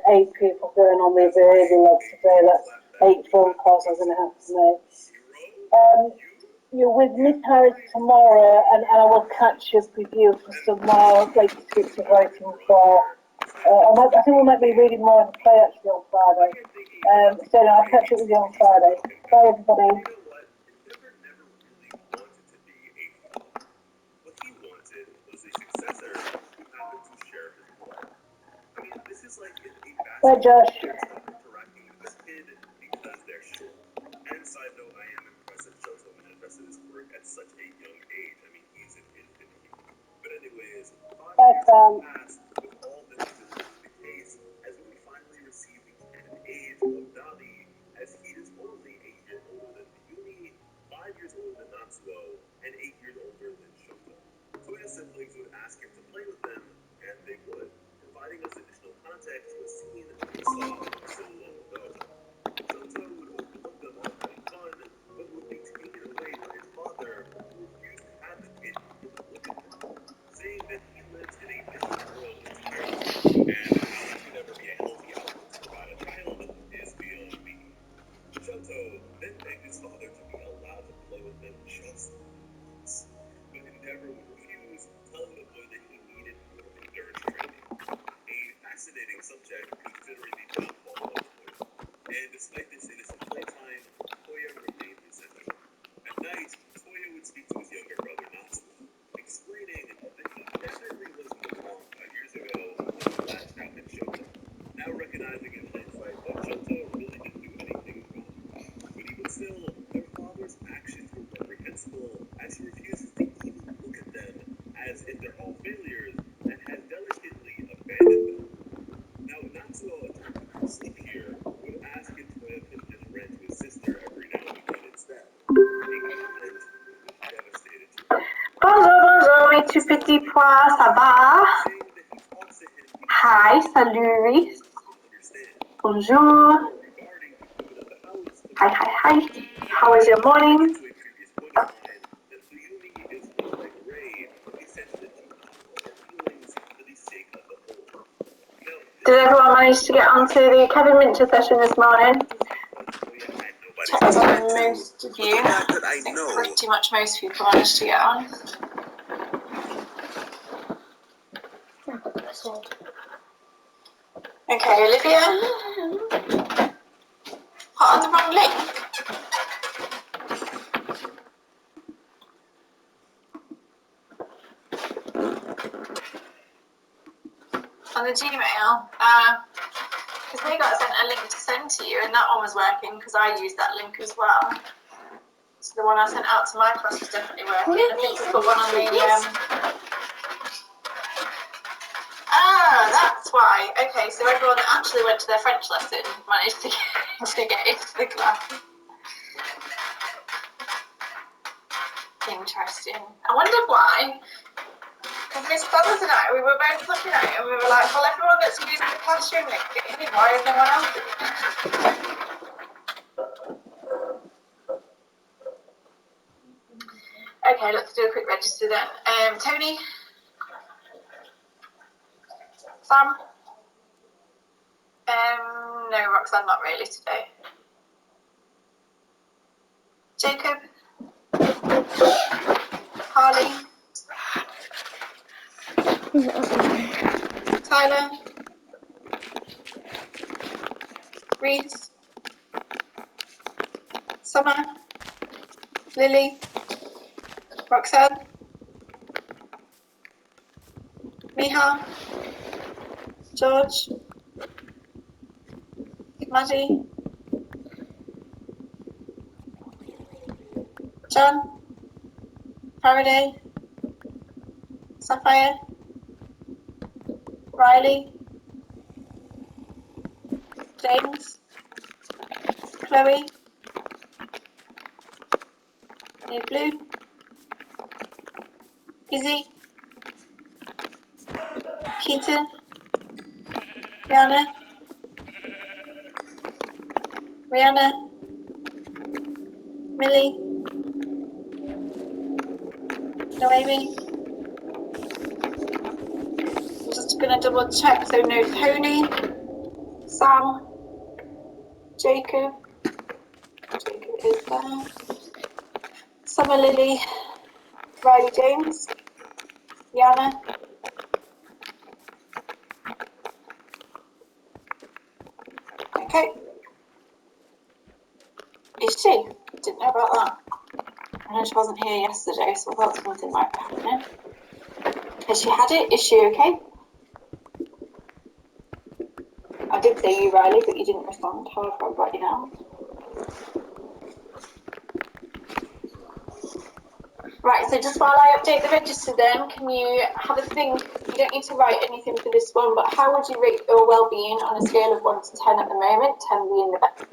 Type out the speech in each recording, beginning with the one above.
8 people going on the behaviour log today. That's 8 phone calls I'm going to have to make. You're with Miss Harris tomorrow, and I will catch up with you for some more late scripts of writing for. I think we might be reading more of the play actually on Friday. So I'll catch up with you on Friday. Bye, everybody. Bye, Josh. And side note, I am impressed that Shoto manifested his quirk at such a young age. I mean, he's an infant. But anyways, 5 years passed with all this is the case as we finally receive the canon age of Dali, as he is only 8 years older than Yumi, 5 years older than Natsuo, and 8 years older than Shoto. Toya's siblings would ask him to play with them, and they would, providing us additional context to a scene we saw so long ago. Shoto would overlook them all having fun, but would be taken away by his father, who refused to have the kid even look at him, saying that he lives in a different world entirely, and how that could ever be a healthy outlook to provide a child is beyond me. Shoto then begged his father to be allowed to play with them just once, but Endeavor would refuse, telling the boy that he needed more endurance training. A fascinating subject considering the downfall of Toya. And despite this innocent playtime, Toya remained resentful. At night, Toya would speak to his younger brother Natsuo, explaining that he definitely wasn't the wrong 5 years ago when he lashed out at Shoto. Now recognizing in hindsight that Shoto really didn't do anything wrong. But even still, their father's actions were reprehensible, as he refuses to even look at them as if they're all failures, and has delicately abandoned them. Now, Natsuo, attempting to sleep here, would ask if Toya could just rent to his sister every now and again instead. A comment which devastated Toya. Bonjour, mes tout petits pois, ça va? Saying that he talks to him Hi, salut, Reese. Bonjour. regarding the food of the house. Hi. How was your morning? To a previous point of mine, that Fuyumi is more like Rei, a sensitive to her feelings for the sake of the whole. Now, Did everyone manage to get onto the Kevin Mincher session this morning? Checked on most of you. I know. Pretty much most people managed to get on. Okay, Olivia. Put on the wrong link. On the Gmail, because they got sent a link to send to you, and that one was working because I used that link as well. So the one I sent out to my class was definitely working. I think we put one on the. That's why. Okay, so everyone that actually went to their French lesson managed to get into the class. Interesting. I wondered why. Because Miss Brothers and I, we were both looking at it and we were like, well, everyone that's using the classroom link, why is no one else doing it? Okay, let's do a quick register then. Tony? Sam? No, Roxanne, not really today. Jacob? Harley? Tyler? Reese? Summer? Lily? Roxanne? Miha? George? Maddie? John? Faraday? Sapphire? Riley? James? Chloe? New Blue? Izzy? Keaton? Rihanna? Millie? Noemi? I'm just going to double check. So no Tony, Sam, Jacob. Jacob is there. Summer Lily, Riley James, Yana. Okay. Is she? Didn't know about that. I know she wasn't here yesterday, so I thought something might be happening. Has she had it? Is she okay? I did say you, Riley, but you didn't respond. However, I've got you now. Right, so just while I update the register then, can you have a think? You don't need to write anything for this one, but how would you rate your well-being on a scale of 1 to 10 at the moment, 10 being the best?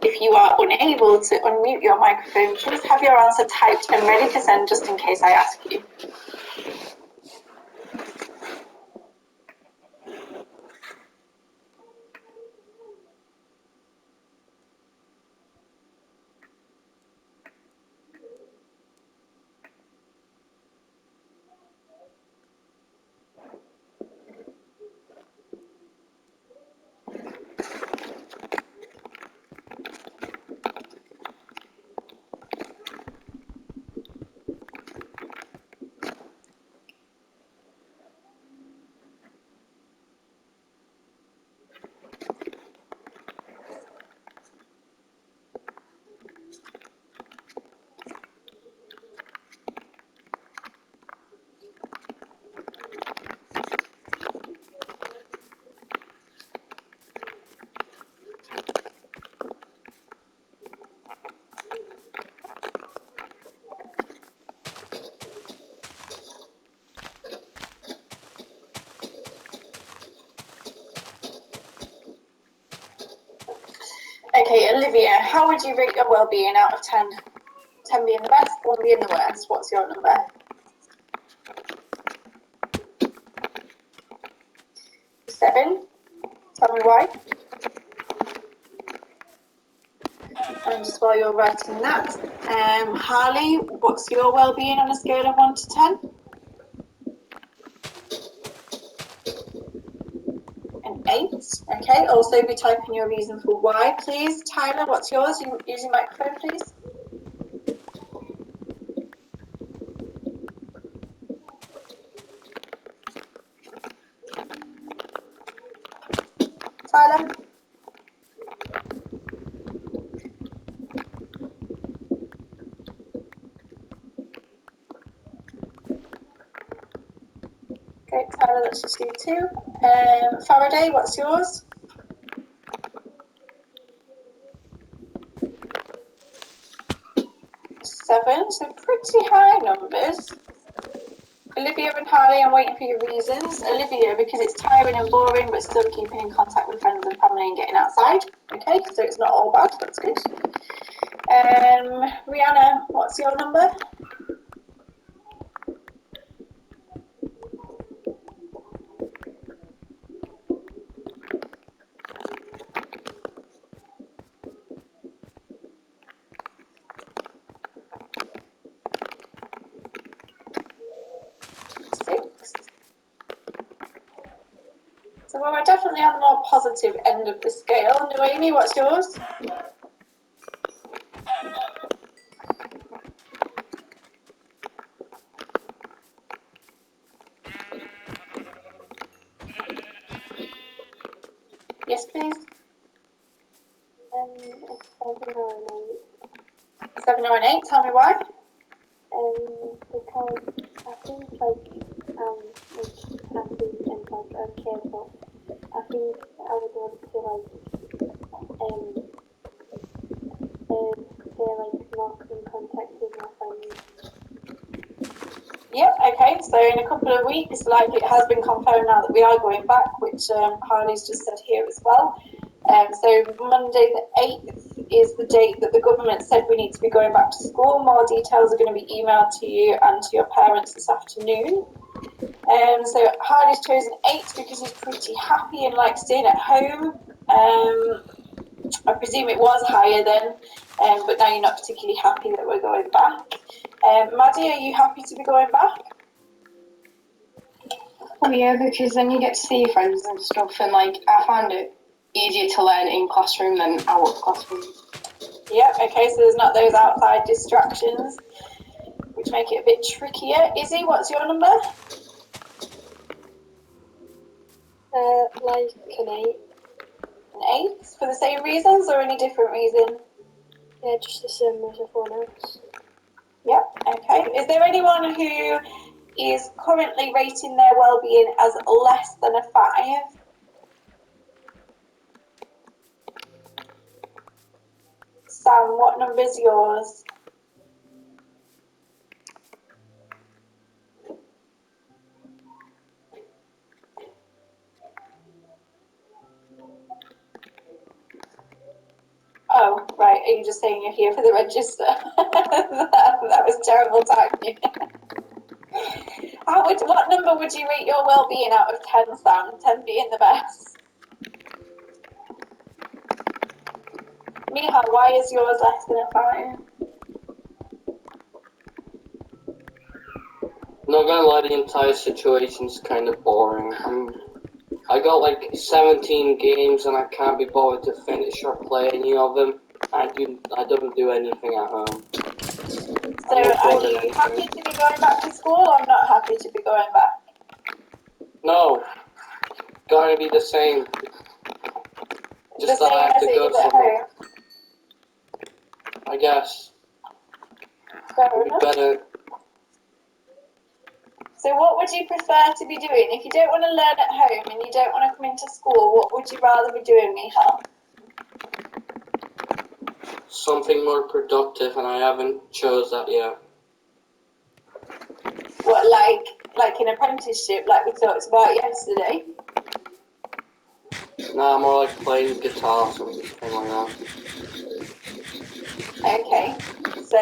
If you are unable to unmute your microphone, please have your answer typed and ready to send just in case I ask you. Okay, Olivia, how would you rate your well-being out of 10? 10 being the best, 1 being the worst. What's your number? 7. Tell me why. And just while you're writing that, Harley, what's your well-being on a scale of 1 to 10? An 8. Okay, also be typing your reason for why, please. Tyler, what's yours? You using microphone, please. Tyler? Okay, Tyler, that's just you too. Faraday, what's yours? 7, so pretty high numbers. Olivia and Harley, I'm waiting for your reasons. Olivia, because it's tiring and boring, but still keeping in contact with friends and family and getting outside. Okay, so it's not all bad, that's good. Rihanna, what's your number? 6. So we're definitely on the more positive end of the scale. Noemi, what's yours? Yes, please. 7 or an 8. Tell me why. Because I think happy and okay, but I think I would want to stay more in contact with my family. Yep, okay, so in a couple of weeks, like it has been confirmed now that we are going back, which Harley's just said here as well. So Monday the 8th is the date that the government said we need to be going back to school. More details are going to be emailed to you and to your parents this afternoon. So Harley's chosen 8 because he's pretty happy and likes staying at home. I presume it was higher then, but now you're not particularly happy that we're going back. Maddie, are you happy to be going back? Oh yeah, because then you get to see your friends and stuff, and like I find it easier to learn in classroom than out of classroom. Yeah, okay, so there's not those outside distractions, which make it a bit trickier. Izzy, what's your number? Like an 8. An 8, for the same reasons or any different reason? Yeah, just the same as everyone else. Yep, okay. Is there anyone who is currently rating their well-being as less than a 5? Sam, what number's yours? Oh, right. Are you just saying you're here for the register? that was terrible timing. What number would you rate your well-being out of 10, Sam? 10 being the best. Miha, why is yours less than a 5? Not gonna lie, the entire situation's kind of boring. I got like 17 games and I can't be bothered to finish or play any of them. I don't do anything at home. So are you happy to be going back to school or not happy to be going back? No, gotta be the same. Just the that I same have as to it go is at somewhere. home? I guess. Fair It'd be enough. better. So what would you prefer to be doing? If you don't want to learn at home and you don't want to come into school, what would you rather be doing, Michal? Something more productive, and I haven't chose that yet. What, like an apprenticeship, like we talked about yesterday? Nah, more like playing guitar or something like that. Okay. So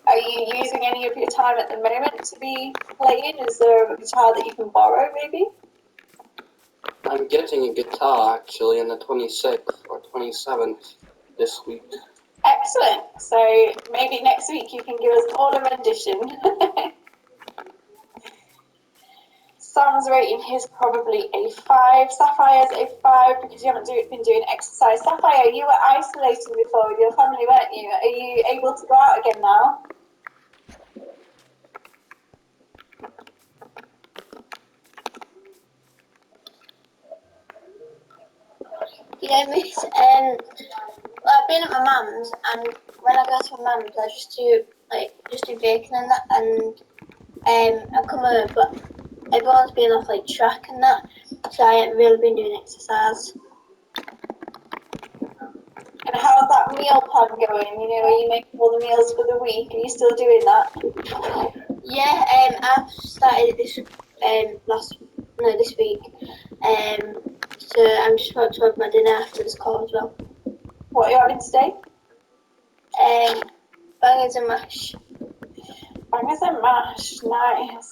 are you using any of your time at the moment to be playing? Is there a guitar that you can borrow, maybe? I'm getting a guitar actually on the 26th or 27th this week. Excellent. So maybe next week you can give us all a rendition. Sam's rating is probably a 5. Sapphire's a 5 because you haven't been doing exercise. Sapphire, you were isolated before with your family, weren't you? Are you able to go out again now? Yeah, miss. Well, I've been at my mum's, and when I go to my mum's, I just do baking and that, and I come home, but everyone's been off like track and that, so I haven't really been doing exercise. And how's that meal plan going? You know, are you making all the meals for the week? Are you still doing that? Yeah, I've started this this week. So I'm just about to have my dinner after this call as well. What are you having today? Bangers and mash. Bangers and mash, nice.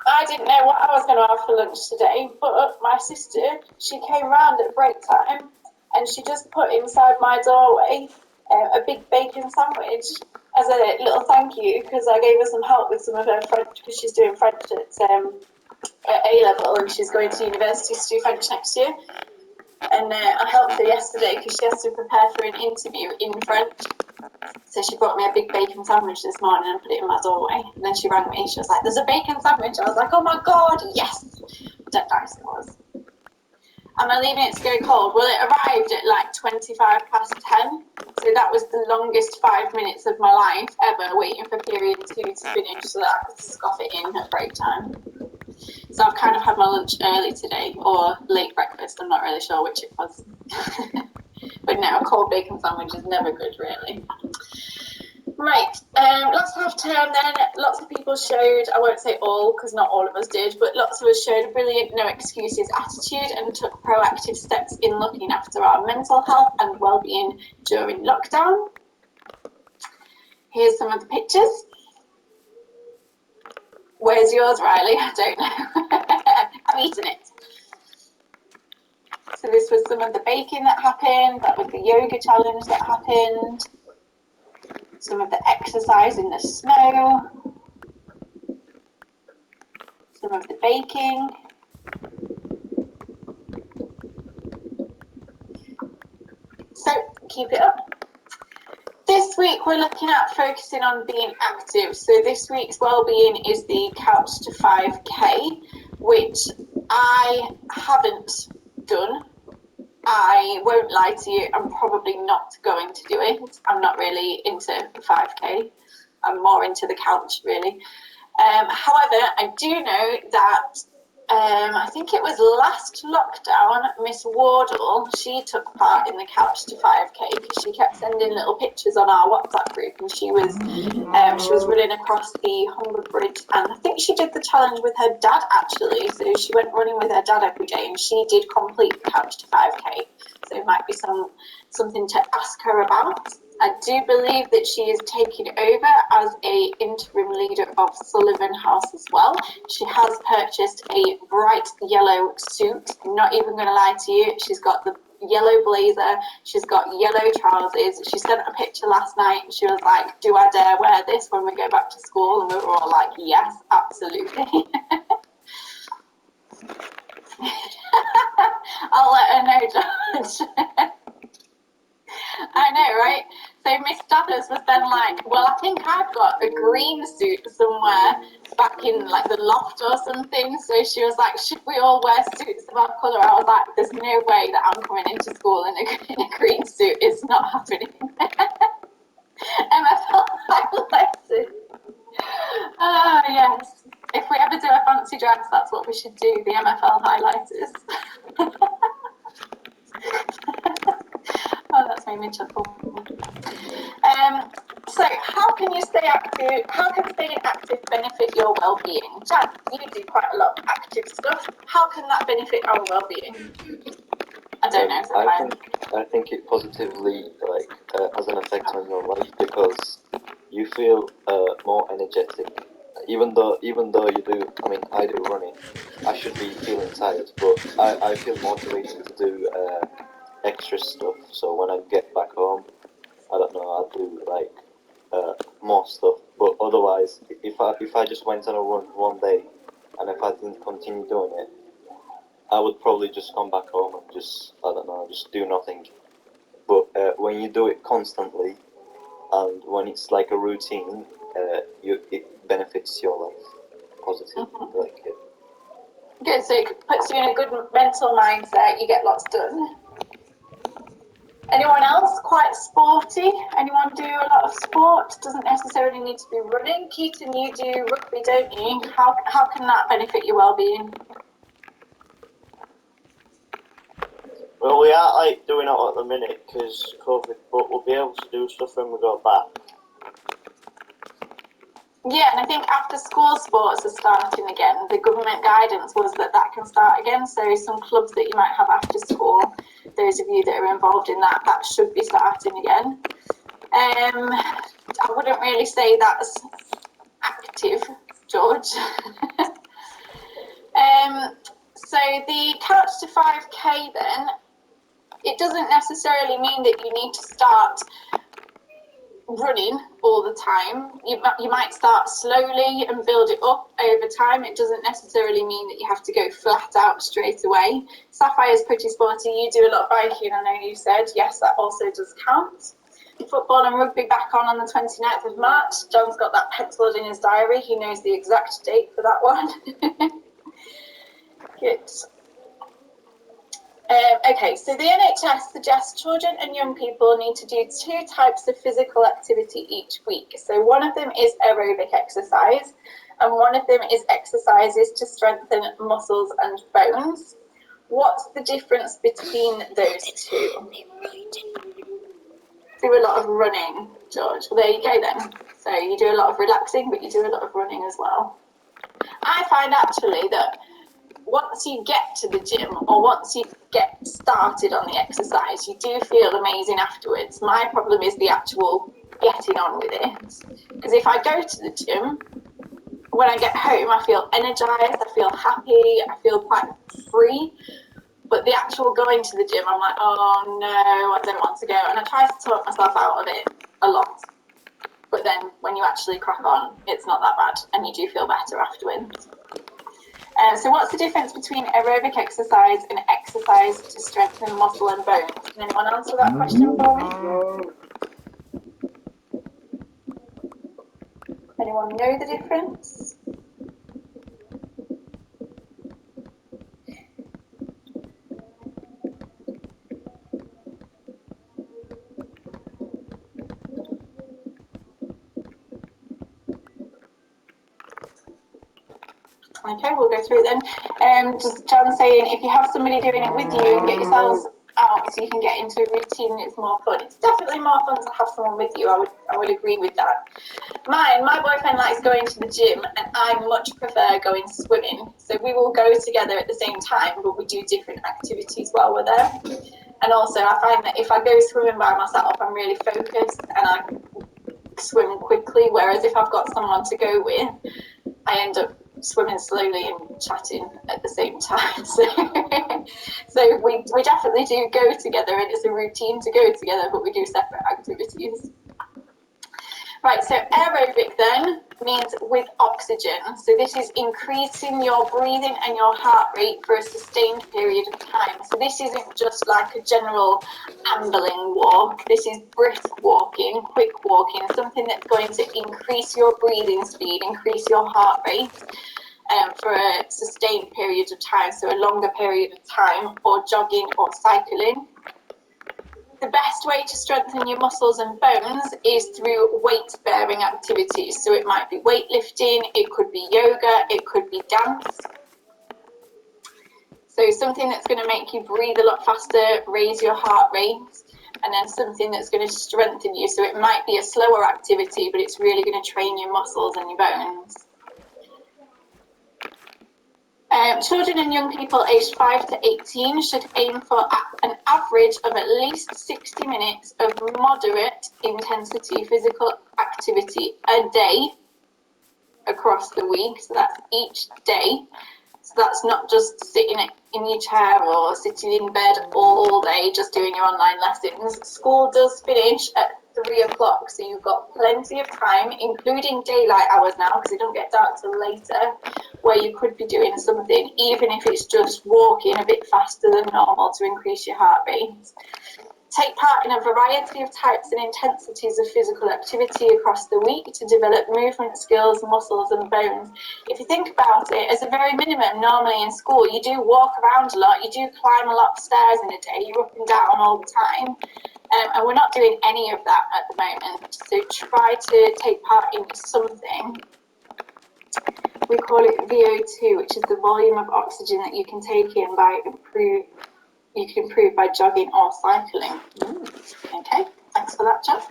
I didn't know what I was going to have for lunch today, but my sister, she came round at break time and she just put inside my doorway a big bacon sandwich as a little thank you because I gave her some help with some of her French because she's doing French at A-level and she's going to university to do French next year. And I helped her yesterday because she has to prepare for an interview in French. So she brought me a big bacon sandwich this morning and put it in my doorway. And then she rang me. She was like, "There's a bacon sandwich." I was like, "Oh my god, yes!" Dead nice it was. Am I leaving it to go cold? Well, it arrived at like 10:25. So that was the longest 5 minutes of my life ever, waiting for period 2 to finish so that I could scoff it in at break time. So I've kind of had my lunch early today, or late breakfast. I'm not really sure which it was. But no, a cold bacon sandwich is never good, really. Right, last half term then, lots of people showed, I won't say all, because not all of us did, but lots of us showed a brilliant no excuses attitude and took proactive steps in looking after our mental health and well-being during lockdown. Here's some of the pictures. Where's yours, Riley? I don't know. I'm eating it. So this was some of the baking that happened, that was the yoga challenge that happened, some of the exercise in the snow, some of the baking. So keep it up. This week we're looking at focusing on being active. So this week's well-being is the Couch to 5K, which I haven't done. I won't lie to you, I'm probably not going to do it. I'm not really into 5K. I'm more into the couch, really. However, I do know that I think it was last lockdown, Miss Wardle, she took part in the Couch to 5K because she kept sending little pictures on our WhatsApp group, and she was running across the Humber Bridge, and I think she did the challenge with her dad actually. So she went running with her dad every day, and she did complete the Couch to 5K. So it might be something to ask her about. I do believe that she is taking over as a interim leader of Sullivan House as well. She has purchased a bright yellow suit. I'm not even going to lie to you. She's got the yellow blazer. She's got yellow trousers. She sent a picture last night and she was like, do I dare wear this when we go back to school? And we were all like, yes, absolutely. I'll let her know, George. I know, right? So Miss Stathers was then like, well, I think I've got a green suit somewhere back in like the loft or something. So she was like, should we all wear suits of our colour? I was like, there's no way that I'm coming into school in a green suit. It's not happening. MFL highlighters. Ah, yes. If we ever do a fancy dress, that's what we should do, the MFL highlighters. Oh, that's made me chuckle. So how can you stay active? How can staying active benefit your well-being? Jan, you do quite a lot of active stuff. How can that benefit our well-being? I don't know. I think it positively has an effect on your life because you feel more energetic. Even though you do, I mean, I do running. I should be feeling tired, but I feel motivated to do extra stuff. So when I get back home, I don't know, I'll do more stuff. But otherwise, if I just went on a run one day, and if I didn't continue doing it, I would probably just come back home and just, I don't know, just do nothing. But when you do it constantly, and when it's like a routine, it benefits your life positively. Good, so it puts you in a good mental mindset, you get lots done. Anyone else quite sporty? Anyone do a lot of sport? Doesn't necessarily need to be running. Keaton, you do rugby, don't you? How can that benefit your well-being? Well, we are doing it at the minute because COVID, but we'll be able to do stuff when we go back. Yeah, and I think after school sports are starting again, the government guidance was that can start again. So some clubs that you might have after school, those of you that are involved in that should be starting again. I wouldn't really say that's active, George. So the Couch to 5K then, it doesn't necessarily mean that you need to start running all the time. You might start slowly and build it up over time. It doesn't necessarily mean that you have to go flat out straight away. Sapphire's pretty sporty. You do a lot of biking, I know you said. Yes, that also does count. Football and rugby back on the 29th of March. John's got that penciled in his diary. He knows the exact date for that one. Good. Okay, so the NHS suggests children and young people need to do 2 types of physical activity each week. So one of them is aerobic exercise, and one of them is exercises to strengthen muscles and bones. What's the difference between those two? Do a lot of running, George. Well, there you go then. So you do a lot of relaxing, but you do a lot of running as well. I find actually that once you get to the gym or once you get started on the exercise, you do feel amazing afterwards. My problem is the actual getting on with it. Because if I go to the gym, when I get home, I feel energized, I feel happy, I feel quite free. But the actual going to the gym, I'm like, oh no, I don't want to go. And I try to talk myself out of it a lot. But then when you actually crack on, it's not that bad and you do feel better afterwards. So what's the difference between aerobic exercise and exercise to strengthen muscle and bones? Can anyone answer that question for me? Anyone know the difference? Okay, we'll go through it then. Just John saying, if you have somebody doing it with you, get yourselves out so you can get into a routine and it's more fun. It's definitely more fun to have someone with you. I would agree with that. My boyfriend likes going to the gym and I much prefer going swimming. So we will go together at the same time, but we do different activities while we're there. And also I find that if I go swimming by myself, I'm really focused and I swim quickly, whereas if I've got someone to go with, I end up swimming slowly and chatting at the same time. So we definitely do go together and it's a routine to go together, but we do separate activities. Right, so aerobic then means with oxygen. So this is increasing your breathing and your heart rate for a sustained period of time. So this isn't just like a general ambling walk. This is brisk walking, quick walking, something that's going to increase your breathing speed, increase your heart rate for a sustained period of time, so a longer period of time, or jogging or cycling. The best way to strengthen your muscles and bones is through weight-bearing activities. So it might be weightlifting, it could be yoga, it could be dance. So something that's going to make you breathe a lot faster, raise your heart rate, and then something that's going to strengthen you. So it might be a slower activity, but it's really going to train your muscles and your bones. Children and young people aged 5 to 18 should aim for an average of at least 60 minutes of moderate intensity physical activity a day across the week. So that's each day. So that's not just sitting in your chair or sitting in bed all day just doing your online lessons. School does finish at 3 o'clock, so you've got plenty of time, including daylight hours now, because it don't get dark till later, where you could be doing something, even if it's just walking a bit faster than normal to increase your heart rate. Take part in a variety of types and intensities of physical activity across the week to develop movement skills, muscles and bones. If you think about it, as a very minimum, normally in school, you do walk around a lot, you do climb a lot of stairs in a day, you're up and down all the time. And we're not doing any of that at the moment. So try to take part in something. We call it VO2, which is the volume of oxygen that you can take in by you can improve by jogging or cycling. Okay, thanks for that, Jeff.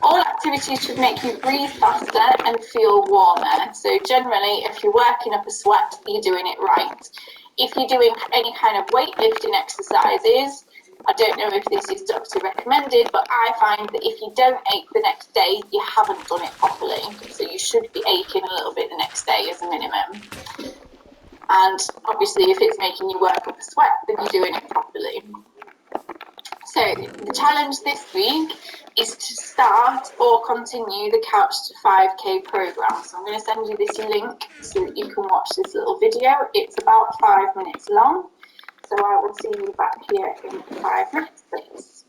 All activities should make you breathe faster and feel warmer. So generally, if you're working up a sweat, you're doing it right. If you're doing any kind of weightlifting exercises, I don't know if this is doctor recommended, but I find that if you don't ache the next day, you haven't done it properly. So you should be aching a little bit the next day as a minimum. And obviously, if it's making you work up a sweat, then you're doing it properly. So the challenge this week is to start or continue the Couch to 5K program. So I'm going to send you this link so that you can watch this little video. It's about 5 minutes long. So I will see you back here in 5 minutes, please.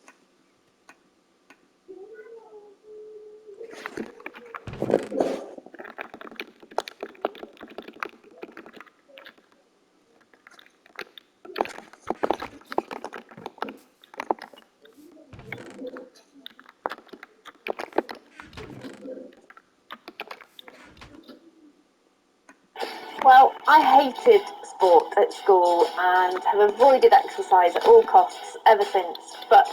Well, I hated sport at school and have avoided exercise at all costs ever since, but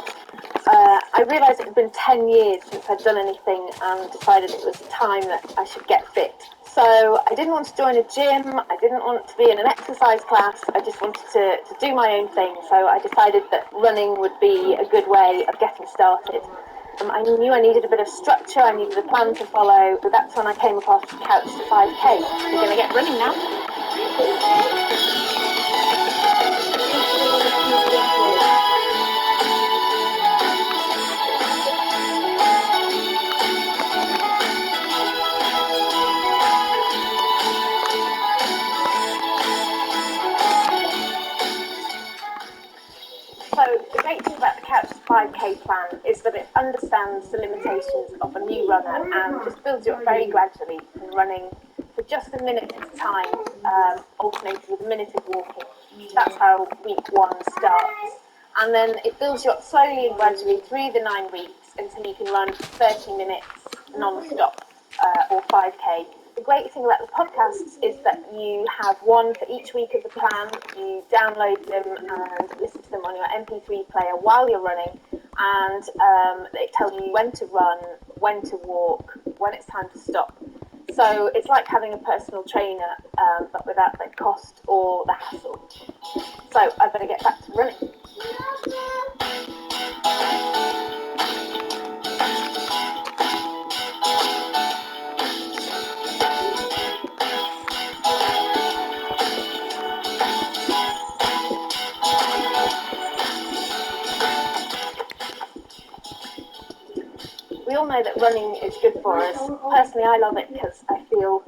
I realised it had been 10 years since I'd done anything and decided it was time that I should get fit. So I didn't want to join a gym, I didn't want to be in an exercise class, I just wanted to do my own thing, so I decided that running would be a good way of getting started. I knew I needed a bit of structure, I needed a plan to follow, so that's when I came across Couch to 5K. We're going to get running now. 5k plan is that it understands the limitations of a new runner and just builds you up very gradually from running for just a minute at a time, alternated with a minute of walking. That's how week 1 starts. And then it builds you up slowly and gradually through the 9 weeks until you can run 30 minutes non-stop, or 5k. The great thing about the podcasts is that you have one for each week of the plan. You download them and listen to them on your MP3 player while you're running, and it tells you when to run, when to walk, when it's time to stop. So it's like having a personal trainer, but without the cost or the hassle. So I better get back to running. We all know that running is good for us. Personally, I love it because I feel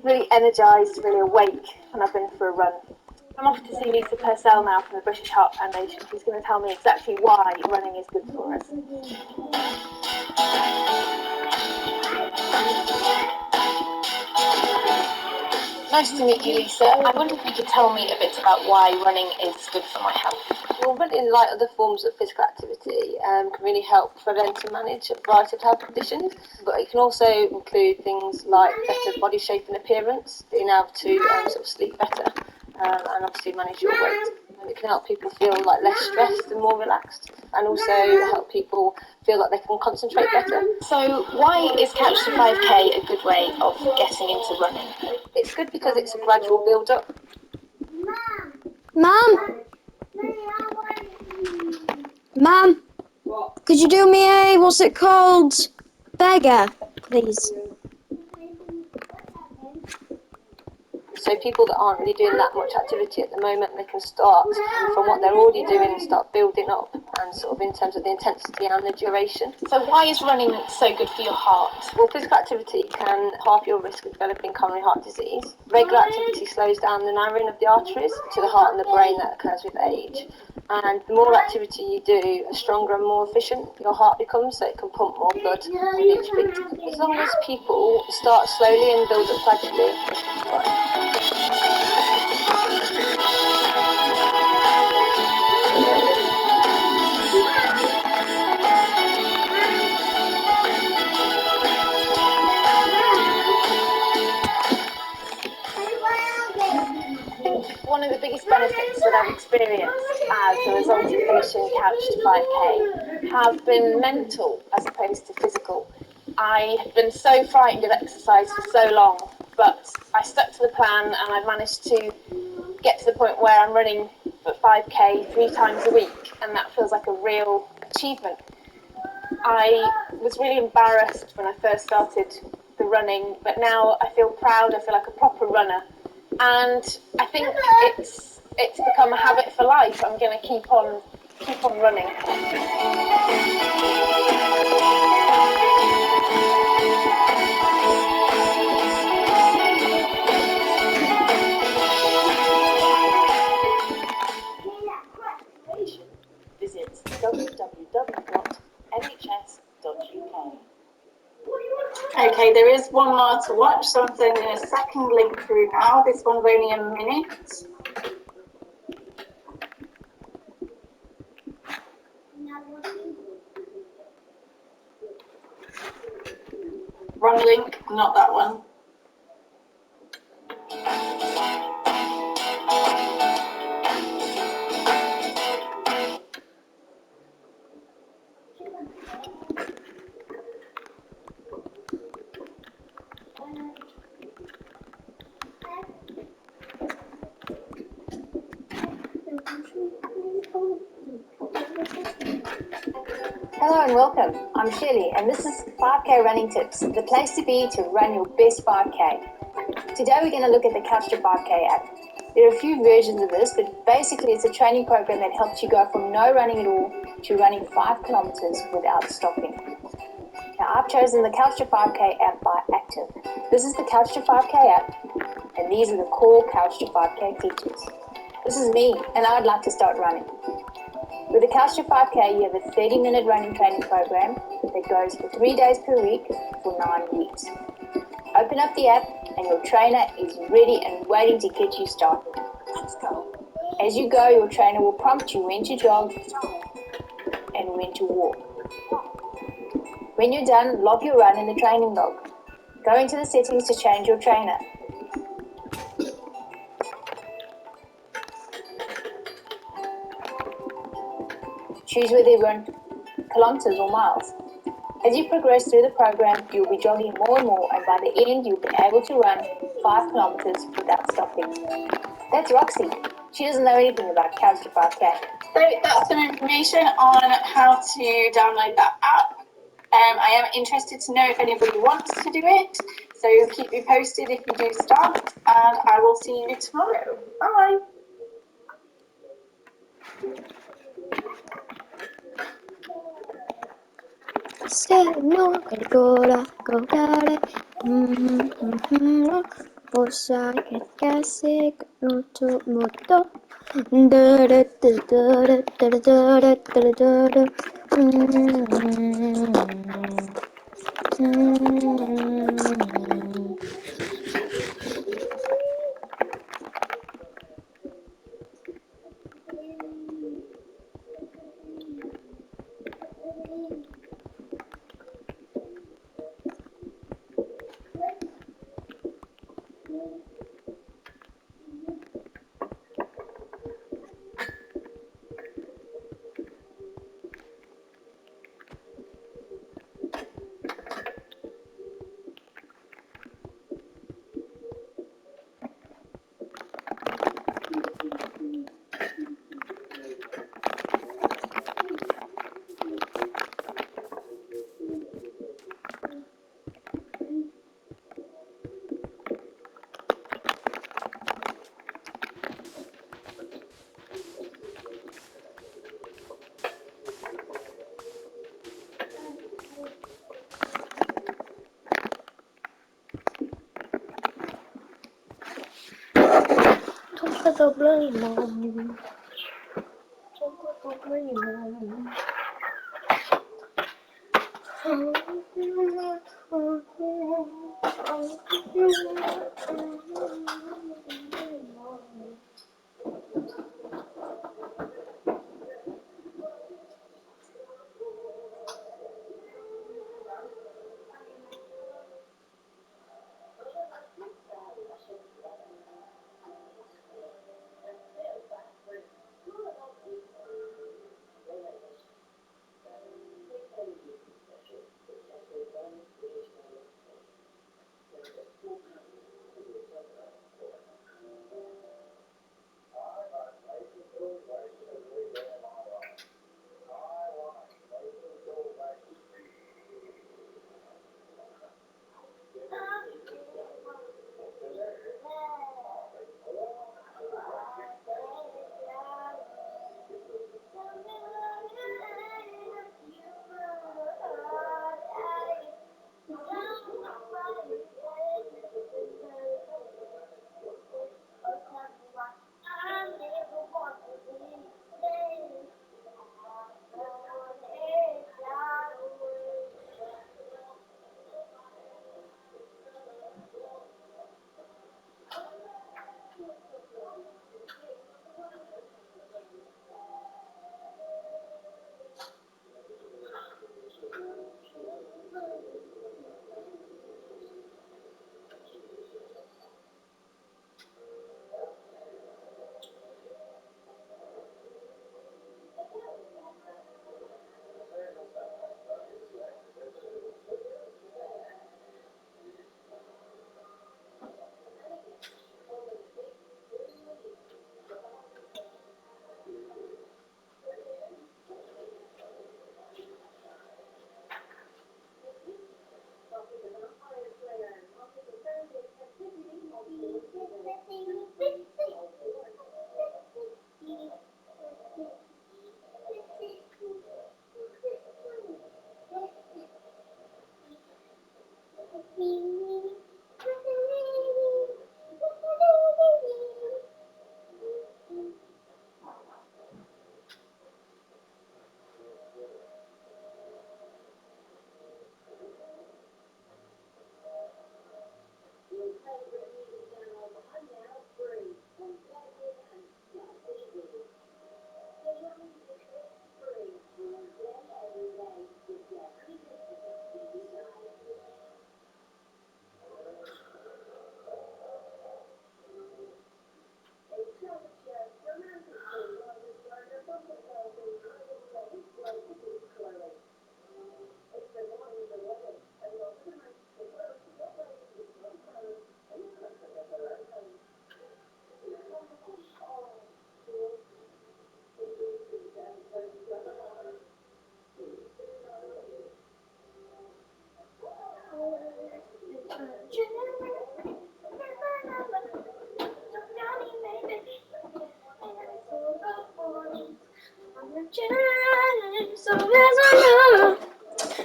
really energised, really awake when I've been for a run. I'm off to see Lisa Purcell now from the British Heart Foundation, who's going to tell me exactly why running is good for us. Nice to meet you, Lisa. I wonder if you could tell me a bit about why running is good for my health. Well, running, like other forms of physical activity, can really help prevent and manage a variety of health conditions, but it can also include things like better body shape and appearance, being able to sort of sleep better, and obviously manage your weight. It can help people feel like less stressed and more relaxed, and also help people feel like they can concentrate better. So why is Couch to 5k a good way of getting into running? It's good because it's a gradual build-up. Mum? Mum? Could you do me a, what's it called? Burger, please. So people that aren't really doing that much activity at the moment, they can start from what they're already doing and start building up, and sort of in terms of the intensity and the duration. So why is running so good for your heart? Well, physical activity can halve your risk of developing coronary heart disease. Regular activity slows down the narrowing of the arteries to the heart and the brain that occurs with age. And the more activity you do, the stronger and more efficient your heart becomes, so it can pump more blood with each beat. As long as people start slowly and build up gradually, it's fine. One of the biggest benefits that I've experienced as a result of finishing Couch to 5k have been mental as opposed to physical. I had been so frightened of exercise for so long, but I stuck to the plan and I've managed to get to the point where I'm running for 5k 3 times a week, and that feels like a real achievement. I was really embarrassed when I first started the running, but now I feel proud, I feel like a proper runner. And I think it's become a habit for life. I'm going to keep on running. Visit www.nhs.uk. Okay, there is one more to watch, so I'm sending a second link through now. This one's only a minute. Wrong link, not that one. Hello and welcome. I'm Shirley and this is 5k Running Tips, the place to be to run your best 5k. Today we're going to look at the Couch to 5k app. There are a few versions of this, but basically it's a training program that helps you go from no running at all to running 5 kilometers without stopping. Now I've chosen the Couch to 5k app by Active. This is the Couch to 5k app and these are the core Couch to 5k features. This is me and I would like to start running. With the Castor 5K, you have a 30-minute running training program that goes for 3 days per week for 9 weeks. Open up the app and your trainer is ready and waiting to get you started. Let's go. As you go, your trainer will prompt you when to jog and when to walk. When you're done, log your run in the training log. Go into the settings to change your trainer. Choose whether you run kilometers or miles. As you progress through the program, you'll be jogging more and more, and by the end, you'll be able to run 5 kilometers without stopping. That's Roxy. She doesn't know anything about Castor 5K. So that's some information on how to download that app. I am interested to know if anybody wants to do it, so keep me posted if you do start, and I will see you tomorrow. Bye! Se no ancora giocare, possa che se molto molto.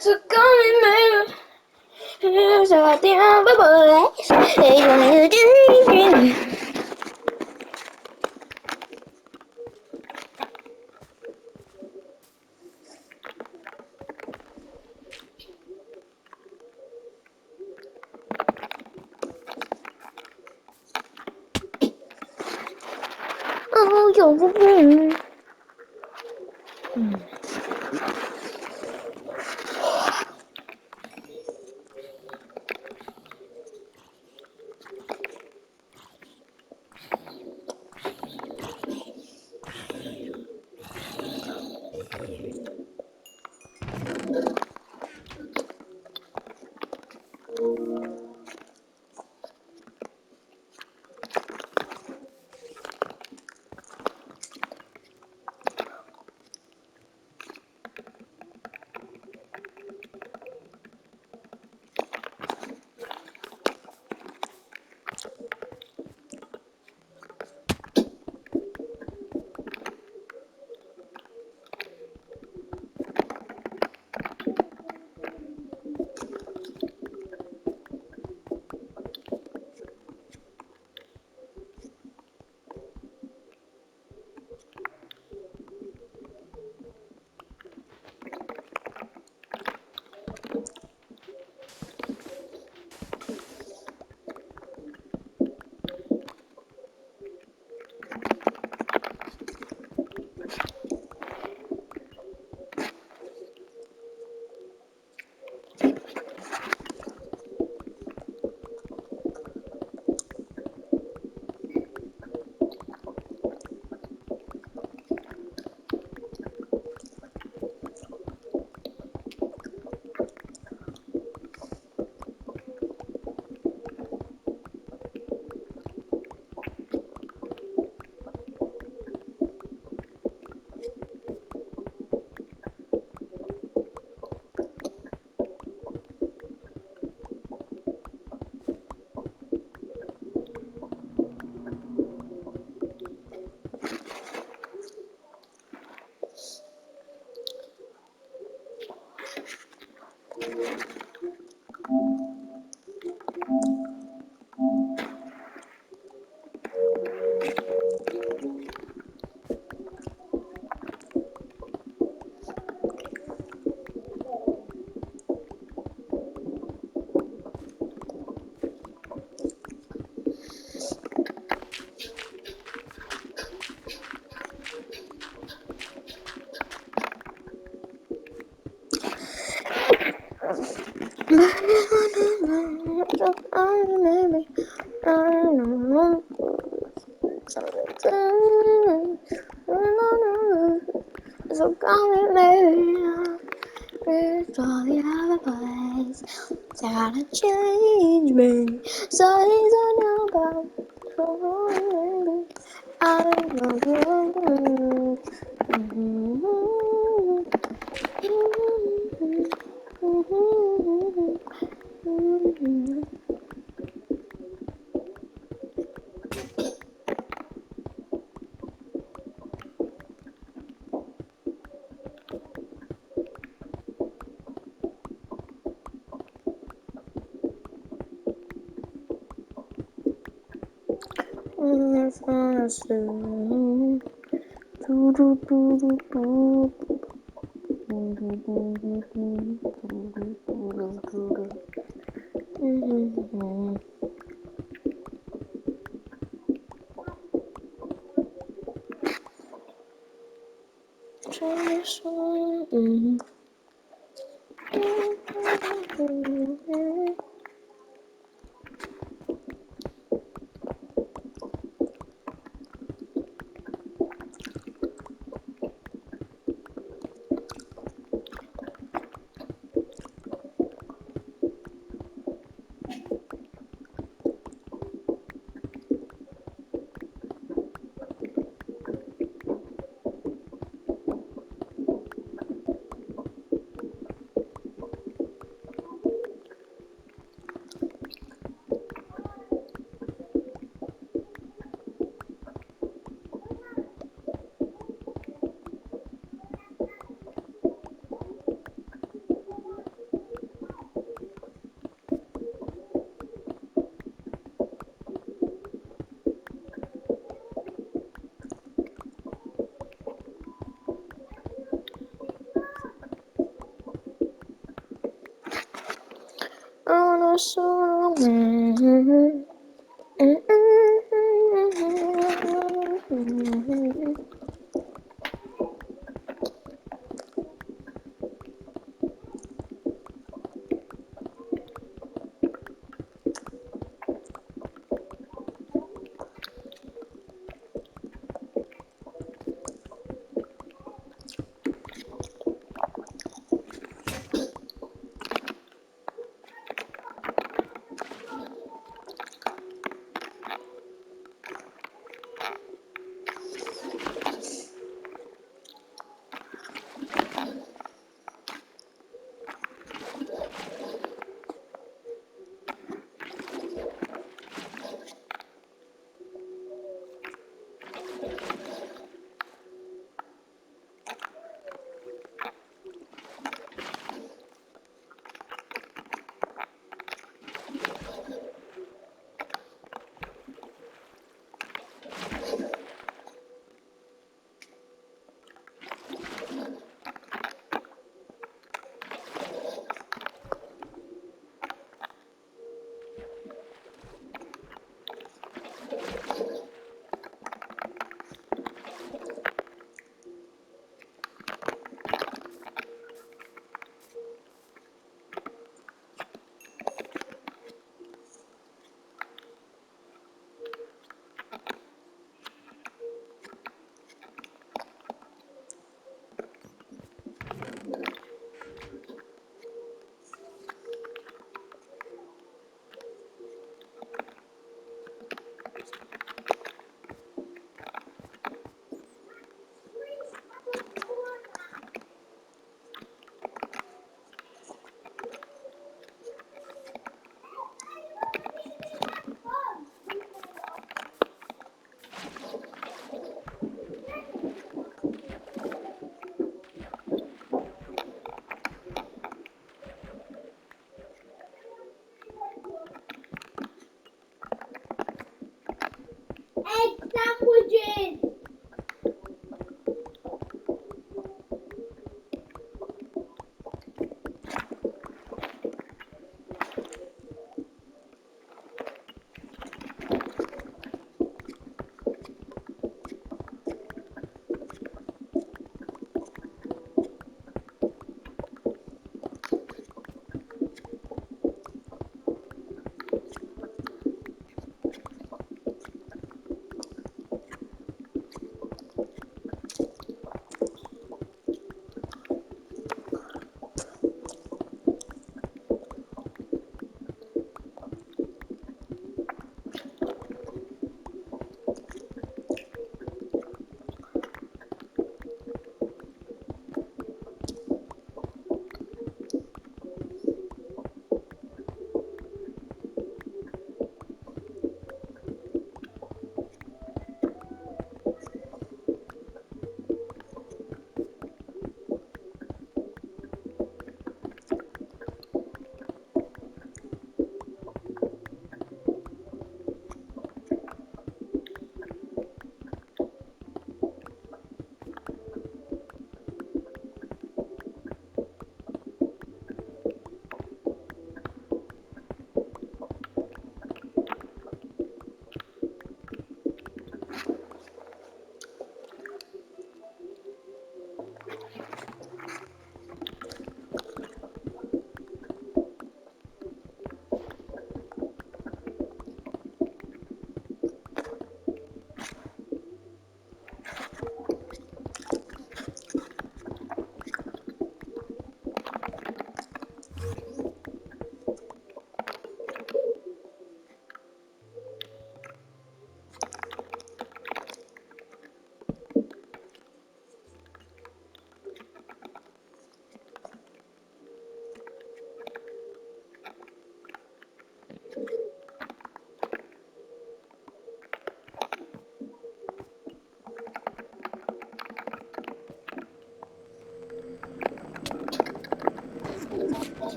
So come in, baby. Here's all the other boys. They wanna drink. Oh, you're So come with me. With all the other boys. They gotta change me. So these are now about. I don't know. so long.